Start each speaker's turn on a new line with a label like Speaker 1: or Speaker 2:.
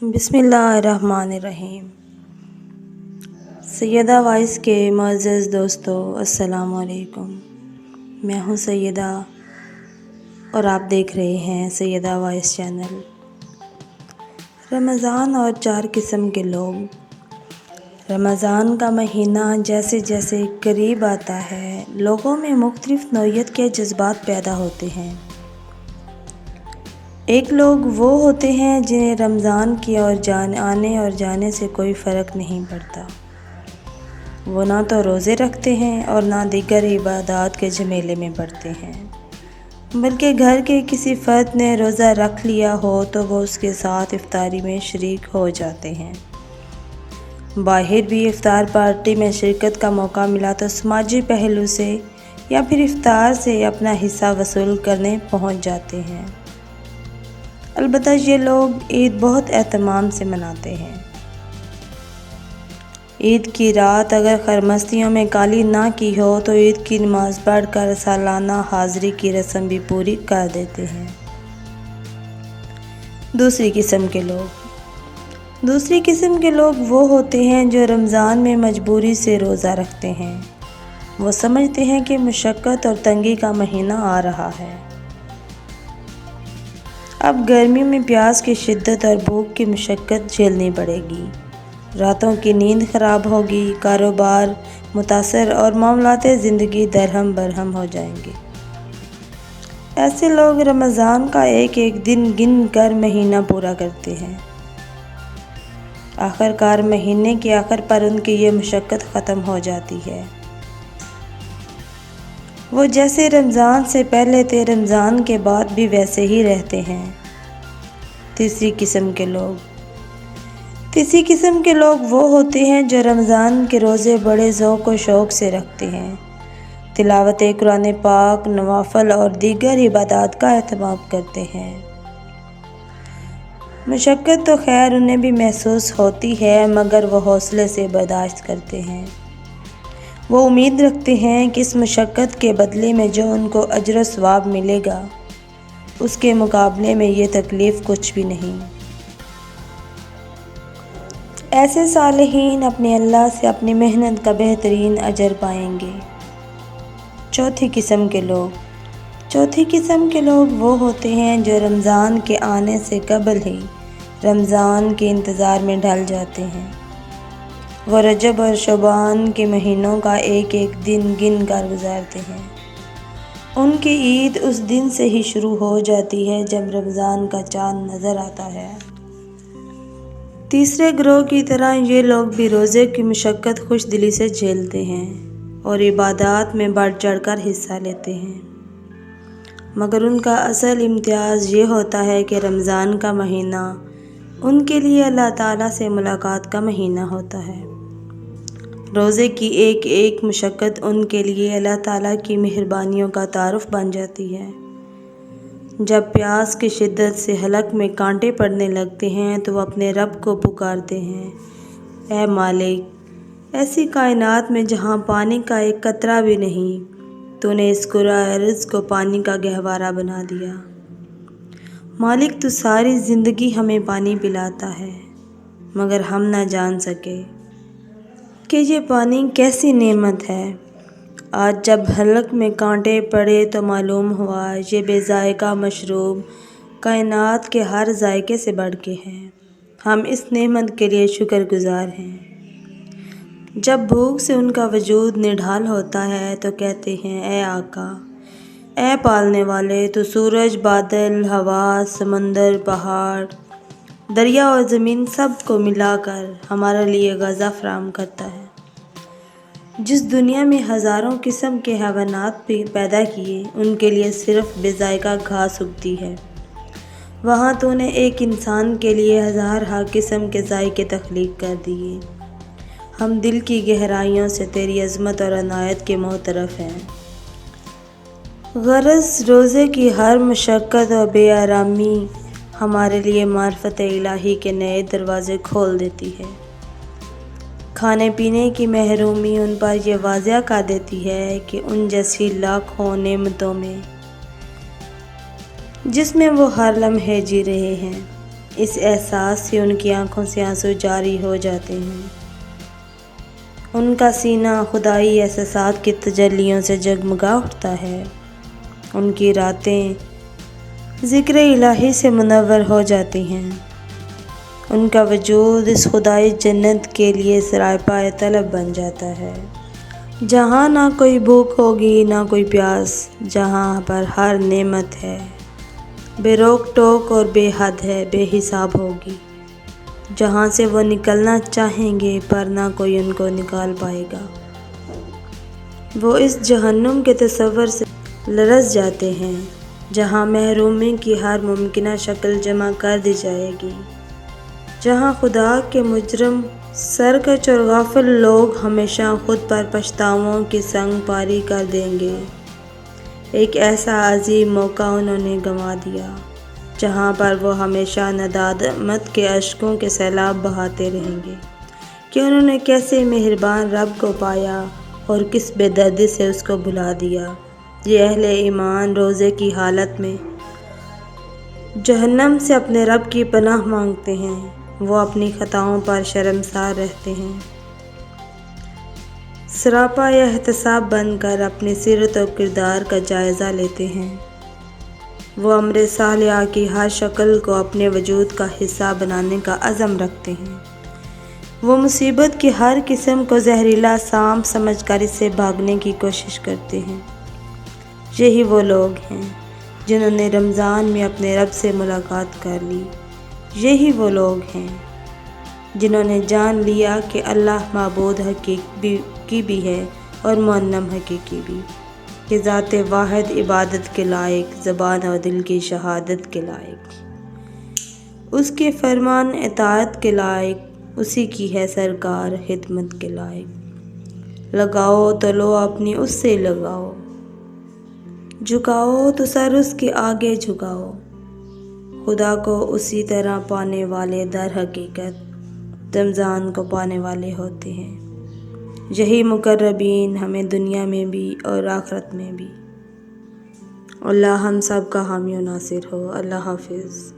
Speaker 1: بسم اللہ الرحمن الرحیم۔ سیدہ وائس کے معزز دوستو السلام علیکم۔ میں ہوں سیدہ اور آپ دیکھ رہے ہیں سیدہ وائس چینل۔ رمضان اور 4 قسم کے لوگ۔ رمضان کا مہینہ جیسے جیسے قریب آتا ہے لوگوں میں مختلف نوعیت کے جذبات پیدا ہوتے ہیں۔ ایک لوگ وہ ہوتے ہیں جنہیں رمضان کی آنے اور جانے سے کوئی فرق نہیں پڑتا۔ وہ نہ تو روزے رکھتے ہیں اور نہ دیگر عبادات کے جھمیلے میں پڑتے ہیں، بلکہ گھر کے کسی فرد نے روزہ رکھ لیا ہو تو وہ اس کے ساتھ افطاری میں شریک ہو جاتے ہیں۔ باہر بھی افطار پارٹی میں شرکت کا موقع ملا تو سماجی پہلو سے یا پھر افطار سے اپنا حصہ وصول کرنے پہنچ جاتے ہیں۔ البتہ یہ لوگ عید بہت اہتمام سے مناتے ہیں۔ عید کی رات اگر خرمستیوں میں کالی نہ کی ہو تو عید کی نماز پڑھ کر سالانہ حاضری کی رسم بھی پوری کر دیتے ہیں۔ دوسری قسم کے لوگ وہ ہوتے ہیں جو رمضان میں مجبوری سے روزہ رکھتے ہیں۔ وہ سمجھتے ہیں کہ مشقت اور تنگی کا مہینہ آ رہا ہے۔ اب گرمی میں پیاس کی شدت اور بھوک کی مشقت جھیلنی پڑے گی، راتوں کی نیند خراب ہوگی، کاروبار متاثر اور معاملات زندگی درہم برہم ہو جائیں گے۔ ایسے لوگ رمضان کا ایک ایک دن گن کر مہینہ پورا کرتے ہیں۔ آخرکار مہینے کے آخر پر ان کی یہ مشقت ختم ہو جاتی ہے۔ وہ جیسے رمضان سے پہلے تھے رمضان کے بعد بھی ویسے ہی رہتے ہیں۔ تیسری قسم کے لوگ وہ ہوتے ہیں جو رمضان کے روزے بڑے ذوق و شوق سے رکھتے ہیں، تلاوت قرآن پاک، نوافل اور دیگر عبادات کا اہتمام کرتے ہیں۔ مشقت تو خیر انہیں بھی محسوس ہوتی ہے مگر وہ حوصلے سے برداشت کرتے ہیں۔ وہ امید رکھتے ہیں کہ اس مشقت کے بدلے میں جو ان کو اجر و ثواب ملے گا اس کے مقابلے میں یہ تکلیف کچھ بھی نہیں۔ ایسے صالحین اپنے اللہ سے اپنی محنت کا بہترین اجر پائیں گے۔ چوتھی قسم کے لوگ وہ ہوتے ہیں جو رمضان کے آنے سے قبل ہی رمضان کے انتظار میں ڈھل جاتے ہیں۔ وہ رجب اور شعبان کے مہینوں کا ایک ایک دن گن کر گزارتے ہیں۔ ان کی عید اس دن سے ہی شروع ہو جاتی ہے جب رمضان کا چاند نظر آتا ہے۔ تیسرے گروہ کی طرح یہ لوگ بھی روزے کی مشقت خوش دلی سے جھیلتے ہیں اور عبادات میں بڑھ چڑھ کر حصہ لیتے ہیں، مگر ان کا اصل امتیاز یہ ہوتا ہے کہ رمضان کا مہینہ ان کے لیے اللہ تعالیٰ سے ملاقات کا مہینہ ہوتا ہے۔ روزے کی ایک ایک مشقت ان کے لیے اللہ تعالیٰ کی مہربانیوں کا تعارف بن جاتی ہے۔ جب پیاس کی شدت سے حلق میں کانٹے پڑنے لگتے ہیں تو وہ اپنے رب کو پکارتے ہیں، اے مالک، ایسی کائنات میں جہاں پانی کا ایک قطرہ بھی نہیں، تو نے اس کرۂ ارض کو پانی کا گہوارہ بنا دیا۔ مالک تو ساری زندگی ہمیں پانی پلاتا ہے مگر ہم نہ جان سکے کہ یہ پانی کیسی نعمت ہے۔ آج جب حلق میں کانٹے پڑے تو معلوم ہوا یہ بے ذائقہ مشروب کائنات کے ہر ذائقے سے بڑھ کے ہے۔ ہم اس نعمت کے لیے شکر گزار ہیں۔ جب بھوک سے ان کا وجود نڈھال ہوتا ہے تو کہتے ہیں، اے آقا، اے پالنے والے، تو سورج، بادل، ہوا، سمندر، پہاڑ، دریا اور زمین سب کو ملا کر ہمارے لیے غذا فراہم کرتا ہے۔ جس دنیا میں ہزاروں قسم کے حیوانات پیدا کیے ان کے لیے صرف بے ذائقہ گھاس اگتی ہے، وہاں تو نے ایک انسان کے لیے ہزارہا قسم کے ذائقے تخلیق کر دیے۔ ہم دل کی گہرائیوں سے تیری عظمت اور عنایت کے معترف ہیں۔ غرض روزے کی ہر مشقت اور بے آرامی ہمارے لیے معرفت الہی کے نئے دروازے کھول دیتی ہے۔ کھانے پینے کی محرومی ان پر یہ واضح کر دیتی ہے کہ ان جیسی لاکھوں نعمتوں میں جس میں وہ ہر لمحے جی رہے ہیں اس احساس سے ان کی آنکھوں سے آنسو جاری ہو جاتے ہیں۔ ان کا سینہ خدائی احساسات کی تجلیوں سے جگمگا اٹھتا ہے۔ ان کی راتیں ذکر الہی سے منور ہو جاتی ہیں۔ ان کا وجود اس خدائی جنت کے لیے سراپا طلب بن جاتا ہے، جہاں نہ کوئی بھوک ہوگی نہ کوئی پیاس، جہاں پر ہر نعمت ہے، بے روک ٹوک اور بے حد ہے، بے حساب ہوگی، جہاں سے وہ نکلنا چاہیں گے پر نہ کوئی ان کو نکال پائے گا۔ وہ اس جہنم کے تصور سے لرز جاتے ہیں جہاں محرومی کی ہر ممکنہ شکل جمع کر دی جائے گی، جہاں خدا کے مجرم سرکش اور غافل لوگ ہمیشہ خود پر پچھتاووں کی سنگ پاری کر دیں گے۔ ایک ایسا عظیم موقع انہوں نے گنوا دیا جہاں پر وہ ہمیشہ ندامت کے اشکوں کے سیلاب بہاتے رہیں گے کہ انہوں نے کیسے مہربان رب کو پایا اور کس بے دردی سے اس کو بھلا دیا۔ یہ اہل ایمان روزے کی حالت میں جہنم سے اپنے رب کی پناہ مانگتے ہیں۔ وہ اپنی خطاؤں پر شرمسار رہتے ہیں، سراپا احتساب بن کر اپنی سیرت و کردار کا جائزہ لیتے ہیں۔ وہ امر صالحہ کی ہر شکل کو اپنے وجود کا حصہ بنانے کا عزم رکھتے ہیں۔ وہ مصیبت کی ہر قسم کو زہریلا سانپ سمجھ کر اس سے بھاگنے کی کوشش کرتے ہیں۔ یہی وہ لوگ ہیں جنہوں نے رمضان میں اپنے رب سے ملاقات کر لی۔ یہی وہ لوگ ہیں جنہوں نے جان لیا کہ اللہ معبود حقیقی بھی ہے اور منعم حقیقی بھی، کہ ذات واحد عبادت کے لائق، زبان و دل کی شہادت کے لائق، اس کے فرمان اطاعت کے لائق، اسی کی ہے سرکار خدمت کے لائق۔ لگاؤ تو لو اپنی اس سے لگاؤ، جھکاؤ تو سر اس کے آگے جھکاؤ۔ خدا کو اسی طرح پانے والے در حقیقت رمضان کو پانے والے ہوتے ہیں۔ یہی مقربین ہمیں دنیا میں بھی اور آخرت میں بھی۔ اللہ ہم سب کا حامی و ناصر ہو۔ اللہ حافظ۔